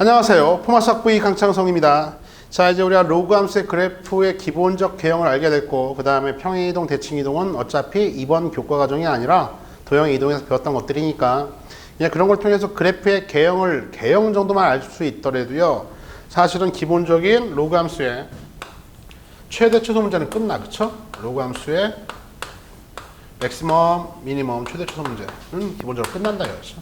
안녕하세요. 포마스학부의 강창성입니다. 자, 이제 우리가 로그 함수의 그래프의 기본적 개형을 알게 됐고, 그 다음에 평행이동, 대칭이동은 어차피 이번 교과 과정이 아니라 도형 이동에서 배웠던 것들이니까 그냥 그런 걸 통해서 그래프의 개형 정도만 알 수 있더라도요, 사실은 기본적인 로그 함수의 최대 최소 문제는 끝나, 그쵸? 로그 함수의 맥시멈, 미니멈, 최대 최소 문제는 기본적으로 끝난다 이거죠.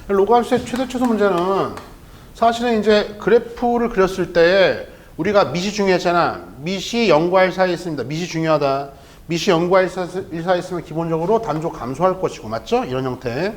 로그 함수의 최대 최소 문제는 사실은 이제 그래프를 그렸을 때 우리가 밑이 중요했잖아. 밑이 0과 1 사이에 있습니다. 밑이 중요하다. 밑이 0과 1 사이에 있으면 기본적으로 단조 감소할 것이고, 맞죠? 이런 형태.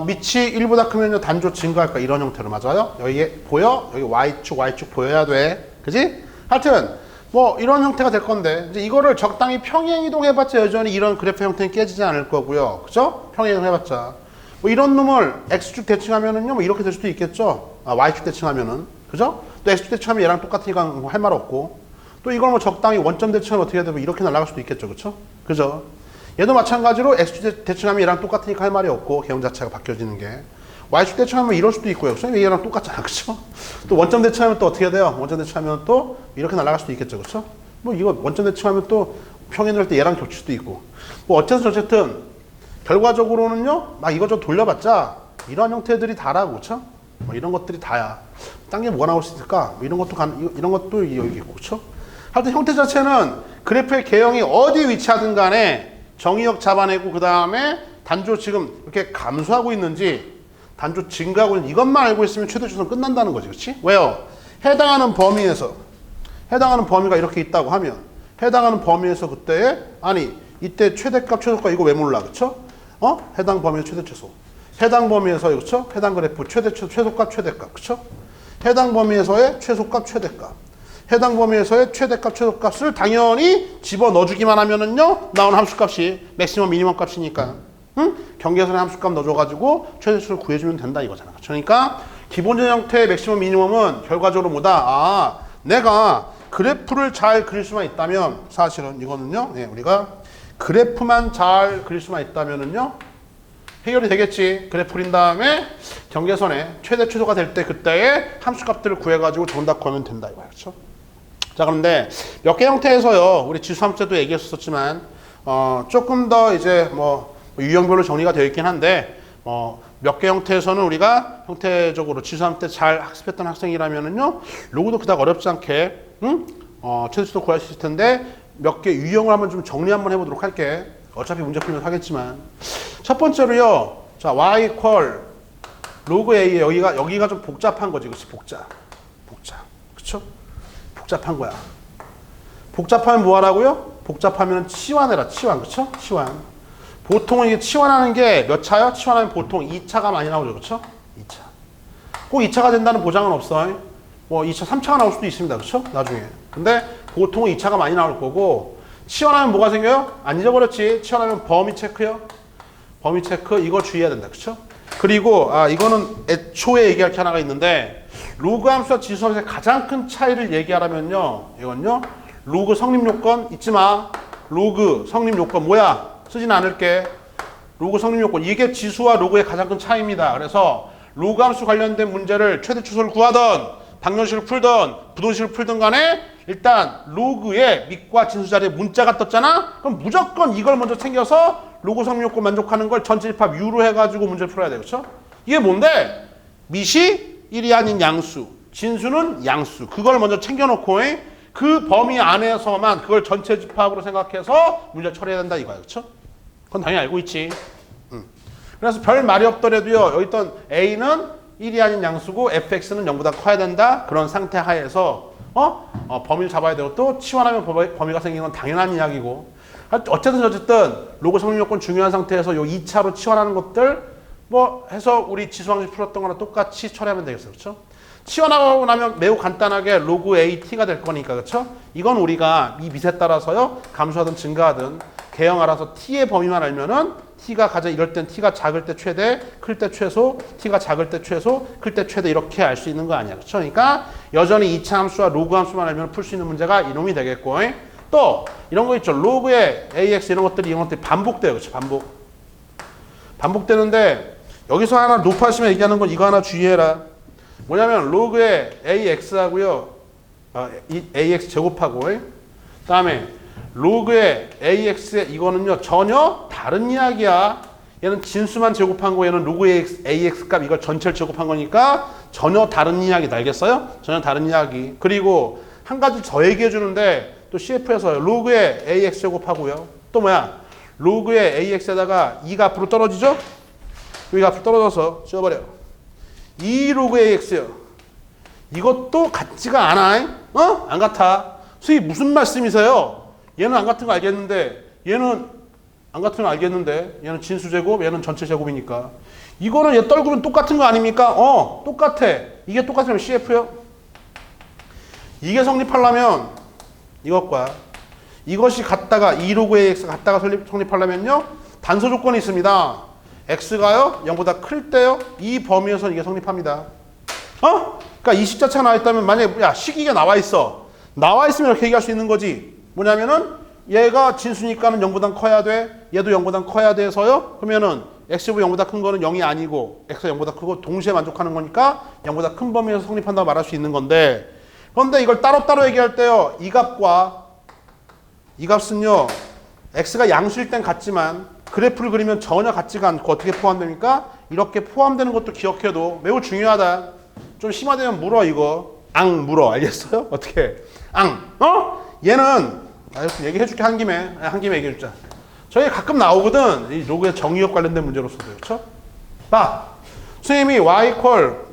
밑이 1보다 크면 단조 증가할까? 이런 형태로, 맞아요? 여기 보여? 여기 Y축 보여야 돼. 그지? 하여튼 뭐 이런 형태가 될 건데, 이제 이거를 적당히 평행이동 해봤자 여전히 이런 그래프 형태는 깨지지 않을 거고요. 그죠? 평행이동 해봤자. 뭐 이런 놈을 X축 대칭하면은요, 뭐 이렇게 될 수도 있겠죠. Y축 대칭하면은. 그죠? 또 X축 대칭하면 얘랑 똑같으니까 뭐 할 말 없고. 또 이걸 뭐 적당히 원점 대칭하면 어떻게 해야 되고 이렇게 날아갈 수도 있겠죠. 그쵸? 그죠? 얘도 마찬가지로 X축 대칭하면 얘랑 똑같으니까 할 말이 없고, 개형 자체가 바뀌어지는 게. Y축 대칭하면 이럴 수도 있고요. 그죠? 얘랑 똑같잖아. 그쵸? 또 원점 대칭하면 또 어떻게 돼요? 원점 대칭하면 또 이렇게 날아갈 수도 있겠죠. 그쵸? 뭐 이거 원점 대칭하면 또 평행을 할 때 얘랑 겹칠 수도 있고. 뭐 어쨌든 결과적으로는요, 막 이거 좀 돌려봤자 이런 형태들이 다라고, 그쵸? 뭐 이런 것들이 다야. 딴 게 뭐가 나올 수 있을까? 뭐 이런 것도 여기 있고, 그쵸? 하여튼 형태 자체는 그래프의 개형이 어디 위치하든 간에 정의역 잡아내고, 그 다음에 단조 지금 이렇게 감소하고 있는지 단조 증가하고 있는지 이것만 알고 있으면 최대 최소는 끝난다는 거지, 그치? 왜요? 해당하는 범위가 이렇게 있다고 하면 해당하는 범위에서 그때 이때 최대값, 최소값 이거 왜 몰라, 그쵸? 해당 범위의 최대 최소. 해당 범위에서, 그쵸? 해당 그래프 최소값, 최대값, 그쵸? 해당 범위에서의 최소값, 최대값. 해당 범위에서의 최대값, 최소값을 당연히 집어 넣어주기만 하면은요, 나오는 함수값이 맥시멈, 미니멈 값이니까. 응? 경계선에 함수값 넣어줘가지고 최대 최소를 구해주면 된다 이거잖아. 그러니까 기본적 형태의 맥시멈, 미니멈은 결과적으로 뭐다? 내가 그래프를 잘 그릴 수만 있다면, 사실은 이거는요, 우리가 그래프만 잘 그릴 수만 있다면은요, 해결이 되겠지. 그래프 그린 다음에 경계선에 최대 최소가 될 때 그때의 함수값들을 구해가지고 정답 구하면 된다 이거야. 그렇죠? 자, 그런데 몇 개 형태에서요, 우리 지수함수 때도 얘기했었지만 조금 더 이제 뭐 유형별로 정리가 되어 있긴 한데 몇 개 형태에서는 우리가 형태적으로 지수함수 때 잘 학습했던 학생이라면은요, 로그도 그닥 어렵지 않게 최대 최소 구할 수 있을 텐데 몇 개 유형을 한번 좀 정리 한번 해보도록 할게. 어차피 문제 풀면서 하겠지만. 첫 번째로요. 자, y equal 로그 a 여기가 좀 복잡한 거지. 그치? 복잡. 그쵸? 복잡한 거야. 복잡하면 뭐 하라고요? 복잡하면 치환해라. 치환. 그쵸? 치환. 보통은 이게 치환하는 게 몇 차요? 치환하면 보통 2차가 많이 나오죠. 그쵸? 2차. 꼭 2차가 된다는 보장은 없어. 뭐 2차, 3차가 나올 수도 있습니다. 그쵸? 나중에. 근데 보통은 2차가 많이 나올 거고, 치환하면 뭐가 생겨요? 안 잊어버렸지? 치환하면 범위 체크요. 범위 체크, 이거 주의해야 된다. 그쵸? 그리고 이거는 애초에 얘기할 게 하나가 있는데, 로그 함수와 지수 함수의 가장 큰 차이를 얘기하라면요, 이건요, 로그 성립 요건 잊지 마. 로그 성립 요건 뭐야? 쓰진 않을게. 로그 성립 요건, 이게 지수와 로그의 가장 큰 차이입니다. 그래서 로그 함수 관련된 문제를 최대 최소를 구하던 방정식을 풀던 부동식을 풀던 간에 일단 로그의 밑과 진수 자리에 문자가 떴잖아? 그럼 무조건 이걸 먼저 챙겨서 로그 성립 요건 만족하는 걸 전체 집합 U로 해가지고 문제를 풀어야 돼. 그렇죠? 이게 뭔데? 밑이 1이 아닌 양수, 진수는 양수. 그걸 먼저 챙겨놓고 그 범위 안에서만 그걸 전체 집합으로 생각해서 문제 처리해야 된다 이거야. 그렇죠? 그건 당연히 알고 있지. 그래서 별 말이 없더라도요, 여기 있던 A는 1이 아닌 양수고 fx는 0보다 커야 된다. 그런 상태 하에서 범위를 잡아야 되고, 또 치환하면 범위가 생기는 건 당연한 이야기고, 어쨌든 로그 성립 요건 중요한 상태에서 요 2차로 치환하는 것들 뭐 해서 우리 지수함수 풀었던 거랑 똑같이 처리하면 되겠어요. 그렇죠? 치환하고 나면 매우 간단하게 로그 AT가 될 거니까. 그렇죠? 이건 우리가 이 밑에 따라서요, 감소하든 증가하든 개형 알아서 T의 범위만 알면은 T가 이럴 땐 T가 작을 때 최대, 클 때 최소, T가 작을 때 최소, 클 때 최대 이렇게 알 수 있는 거 아니야. 그렇죠? 그러니까 여전히 2차 함수와 로그 함수만 알면 풀 수 있는 문제가 이놈이 되겠고, 또 이런 거 있죠. 로그의 AX 이런 것들이 반복돼요. 그렇죠? 반복되는데 여기서 하나 높아지면 얘기하는 건 이거 하나 주의해라. 뭐냐면 로그의 AX하고요. AX 제곱하고 그다음에 로그의 AX의 이거는요 전혀 다른 이야기야. 얘는 진수만 제곱한 거, 얘는 로그 AX 값 이걸 전체를 제곱한 거니까 전혀 다른 이야기다. 알겠어요? 전혀 다른 이야기. 그리고 한 가지 더 얘기해 주는데 또 CF에서 로그의 AX 제곱하고요. 또 뭐야? 로그의 AX에다가 2가 앞으로 떨어지죠? 여기가 앞으로 떨어져서 지워버려. 2 로그 AX요. 이것도 같지가 않아. 안 같아. 선생님 무슨 말씀이세요? 얘는 안 같은 거 알겠는데 얘는 안 같은 거 알겠는데 얘는 진수 제곱, 얘는 전체 제곱이니까 이거는 얘 떨구면 똑같은 거 아닙니까? 똑같아. 이게 똑같으면 CF요. 이게 성립하려면 이것과 이것이 같다가 2 로그 AX가 같다가 성립하려면요 단서 조건이 있습니다. X가요 0보다 클 때요 이 범위에서 이게 성립합니다. 그러니까 이 식자체가 나와 있다면 만약에 야 식이가 나와 있으면 이렇게 얘기할 수 있는 거지. 뭐냐면은 얘가 진수니까는 0보다 커야 돼. 얘도 0보다 커야 돼서요. 그러면은 X제곱 0보다 큰 거는 0이 아니고 X가 0보다 크고 동시에 만족하는 거니까 0보다 큰 범위에서 성립한다고 말할 수 있는 건데, 그런데 이걸 따로따로 얘기할 때요. 이 값과 이 값은요. X가 양수일 땐 같지만 그래프를 그리면 전혀 같지가 않고 어떻게 포함됩니까? 이렇게 포함되는 것도 기억해도 매우 중요하다. 좀 심화되면 물어 이거. 물어. 알겠어요? 어떻게? 얘는 얘기해 줄게 한 김에 얘기해 주자. 저희 가끔 나오거든. 이 로그의 정의역 관련된 문제로서도. 그렇죠? 봐. 선생님이 y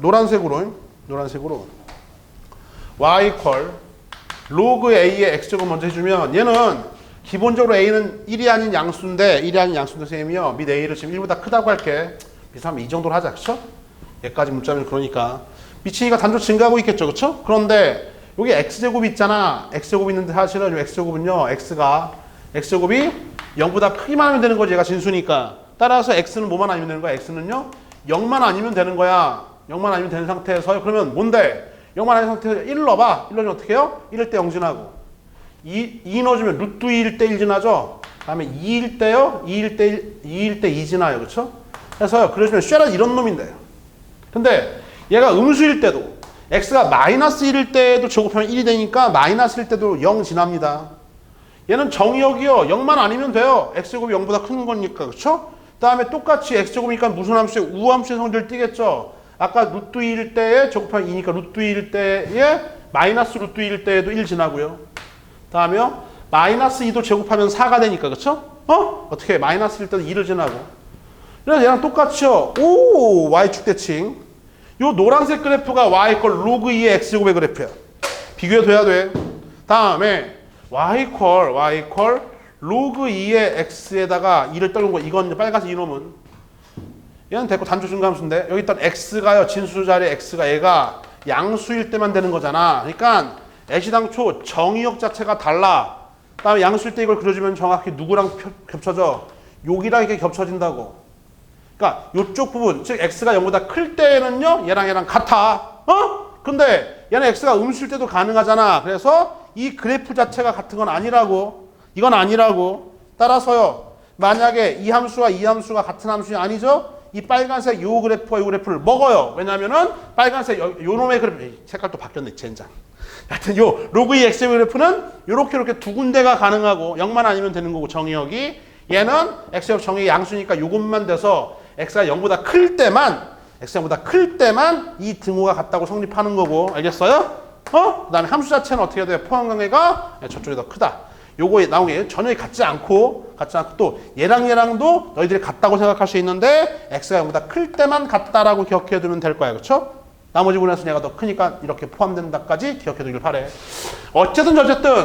노란색으로 y 로그 a의 x제곱 먼저 해주면 얘는 기본적으로 a는 1이 아닌 양수인데 선생님이요. 밑 a를 지금 1보다 크다고 할게. 비슷하면 이 정도로 하자. 그렇죠? 얘까지 문자면 그러니까 미칭이가 단조 증가하고 있겠죠. 그렇죠? 그런데 여기 x제곱이 있잖아. x제곱이 있는데 사실은 이 x제곱은요. x제곱이 0보다 크기만 하면 되는 거지. 얘가 진수니까. 따라서 x는 뭐만 아니면 되는 거야? x는요. 0만 아니면 되는 거야. 0만 아니면 되는 상태에서 그러면 뭔데? 0만 아닌 상태에서 1 넣어봐. 1 넣으면 어떻게 해요? 1일 때 0진하고 2 넣어주면 루트 2일 때 1진하죠. 그 다음에 2일 때요. 2일 때 2진하요. 그렇죠? 그래서요. 그러시면 쉐란 이런 놈인데요. 근데 얘가 음수일 때도 x가 마이너스 1일 때도 제곱하면 1이 되니까 마이너스 1일 때도 0 지납니다. 얘는 정의역이요. 0만 아니면 돼요. x제곱이 0보다 큰 거니까. 그렇죠? 그 다음에 똑같이 x제곱이니까 무슨 함수에 우함수의 성질을 띠겠죠. 아까 루트 2일 때에 제곱하면 2니까 루트 2일 때에 마이너스 루트 2일 때에도 1 지나고요. 그 다음에요. 마이너스 2도 제곱하면 4가 되니까. 그렇죠? 어떻게 마이너스 1 때도 2를 지나고. 그래서 얘랑 똑같이요. y축 대칭. 요 노란색 그래프가 y 로그 2의 x제곱의 그래프야. 비교해둬야 돼. 다음에 y 로그 2의 x에다가 2를 떨군 거. 이건 빨간색 이놈은 얘는 됐고 단조 증가함수인데 여기 있던 x가요. 진수 자리에 x가 얘가 양수일 때만 되는 거잖아. 그러니까 애시당초 정의역 자체가 달라. 그 다음에 양수일 때 이걸 그려주면 정확히 누구랑 겹쳐져? 여기랑 이렇게 겹쳐진다고. 그러니까 이쪽 부분, 즉 x가 0보다 클 때는요. 얘랑 같아. 근데 얘는 x가 음수일 때도 가능하잖아. 그래서 이 그래프 자체가 같은 건 아니라고. 이건 아니라고. 따라서요. 만약에 이 함수와 이 함수가 같은 함수이 아니죠? 이 빨간색 요 그래프와 요 그래프를 먹어요. 왜냐면은 빨간색 요 놈의 그래프 색깔도 바뀌었네. 젠장. 하여튼 요 로그 2 x의 그래프는 요렇게 두 군데가 가능하고 0만 아니면 되는 거고 정의역이 얘는 x역 정의 양수니까 요것만 돼서 x가 0보다 클 때만 이 등호가 같다고 성립하는 거고. 알겠어요? 그 다음에 함수 자체는 어떻게 돼요? 포함관계가 저쪽이 더 크다. 요거 나온 게 전혀 같지 않고 또 얘랑도 너희들이 같다고 생각할 수 있는데 x가 0보다 클 때만 같다라고 기억해 두면 될 거야. 그렇죠? 나머지 분에서 얘가 더 크니까 이렇게 포함된다까지 기억해 두길 바래. 어쨌든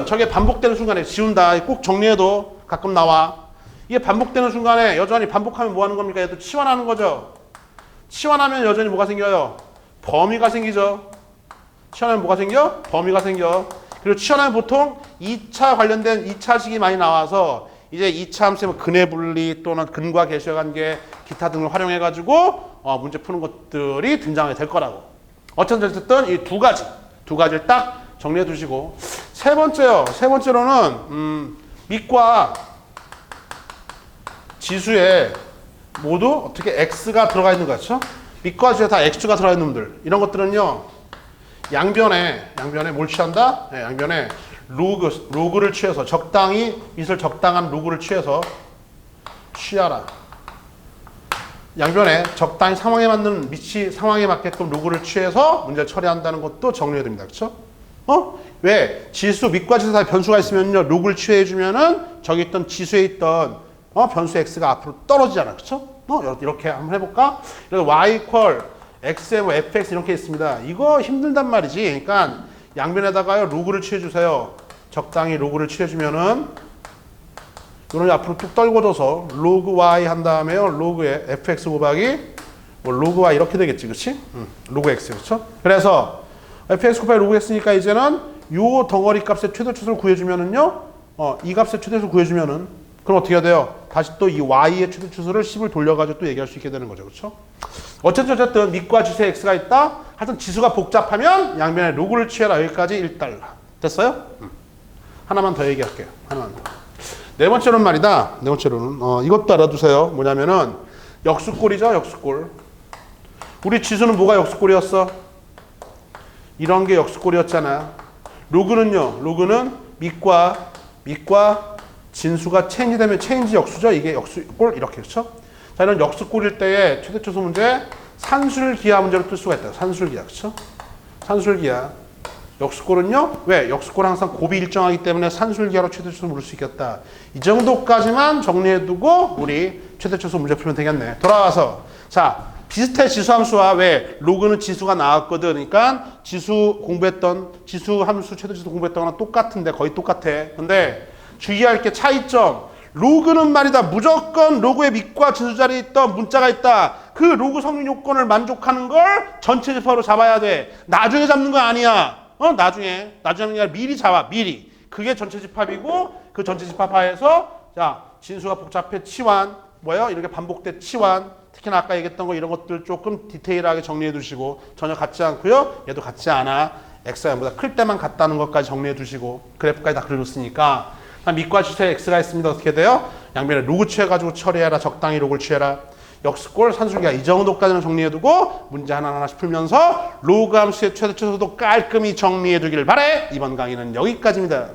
저게 반복되는 순간에 지운다. 꼭 정리해도 가끔 나와. 이게 반복되는 순간에 여전히 반복하면 뭐 하는 겁니까? 얘도 치환하는 거죠. 치환하면 여전히 뭐가 생겨요? 범위가 생기죠. 치환하면 뭐가 생겨? 범위가 생겨. 그리고 치환하면 보통 2차 관련된 2차식이 많이 나와서 이제 2차 함수의 근의 분리 또는 근과 계수의 관계 기타 등을 활용해 가지고 문제 푸는 것들이 등장하게 될 거라고. 어쨌든 이 두 가지를 딱 정리해 두시고 세 번째로는 밑과 지수에 모두 어떻게 x가 들어가 있는 거죠. 밑과 지수에 다 x가 들어있는 놈들. 이런 것들은요. 양변에 뭘 취한다? 네, 양변에 로그를 취해서 적당히 밑을 적당한 로그를 취해서 취하라. 양변에 적당히 상황에 맞는 밑이 상황에 맞게끔 로그를 취해서 문제를 처리한다는 것도 정리해야 됩니다. 그렇죠? 왜? 지수 밑과 지수 다 변수가 있으면요. 로그를 취해 주면은 저기 있던 지수에 있던 변수 x가 앞으로 떨어지잖아. 그렇죠? 이렇게 한번 해 볼까? 그래서 y equal x에 뭐 fx 이렇게 있습니다. 이거 힘들단 말이지. 그러니까 양변에다가요. 로그를 취해 주세요. 적당히 로그를 취해 주면은 이런 앞으로 뚝 떨궈져서 로그 y 한 다음에요. 로그에 fx 곱하기 뭐 로그 y 이렇게 되겠지. 그렇지? 로그 x. 그렇죠? 그래서 fx 곱하기 로그 x니까 이제는 요 덩어리 값의 최대치수를 구해 주면은요. 이 값의 최대치수를 구해 주면은 그럼 어떻게 해야 돼요? 다시 또 이 y의 최대치수를 10을 돌려가지고 또 얘기할 수 있게 되는 거죠. 그렇죠? 어쨌든 밑과 지수에 x가 있다. 하여튼 지수가 복잡하면 양변에 로그를 취해라. 여기까지 1달러. 됐어요? 하나만 더 얘기할게요. 하나만 더. 네 번째로는 말이다. 네 번째로는 이것도 알아두세요. 뭐냐면은 역수꼴이죠. 역수꼴. 우리 지수는 뭐가 역수꼴이었어? 이런 게 역수꼴이었잖아. 로그는요. 로그는 밑과 진수가 체인지 되면 체인지 역수죠. 이게 역수꼴 이렇게 그렇죠? 자, 이런 역수꼴일 때의 최대초수 문제 산술기하 문제로 뜰 수가 있다. 산술기하 그렇죠? 산술기하. 역수꼴은요? 왜? 역수꼴은 항상 곱이 일정하기 때문에 산술기하로 최대초수 물을 수 있겠다. 이 정도까지만 정리해두고 우리 최대초수 문제 풀면 되겠네. 돌아와서 자 비슷해 지수함수와 왜? 로그는 지수가 나왔거든. 그러니까 지수 함수 최대초수 공부했던 거랑 똑같은데 거의 똑같아. 근데 주의할 게 차이점. 로그는 말이다. 무조건 로그의 밑과 지수 자리에 있던 문자가 있다. 그 로그 성립 요건을 만족하는 걸 전체 집합으로 잡아야 돼. 나중에 잡는 거 아니야. 나중에 잡는 게 아니라 미리 잡아. 미리. 그게 전체 집합이고 그 전체 집합 하에서 자 진수가 복잡해 치환 뭐예요? 이렇게 반복돼 치환. 특히나 아까 얘기했던 거 이런 것들 조금 디테일하게 정리해 두시고 전혀 같지 않고요. 얘도 같지 않아. x가 0보다 클 때만 같다는 것까지 정리해 두시고 그래프까지 다 그려줬으니까 밑과 지수에 x가 있습니다. 어떻게 돼요? 양변에 로그 취해가지고 처리해라. 적당히 로그를 취해라. 역수꼴, 산술기하 이 정도까지는 정리해두고 문제 하나하나씩 풀면서 로그 함수의 최대치수도 깔끔히 정리해두길 바래. 이번 강의는 여기까지입니다.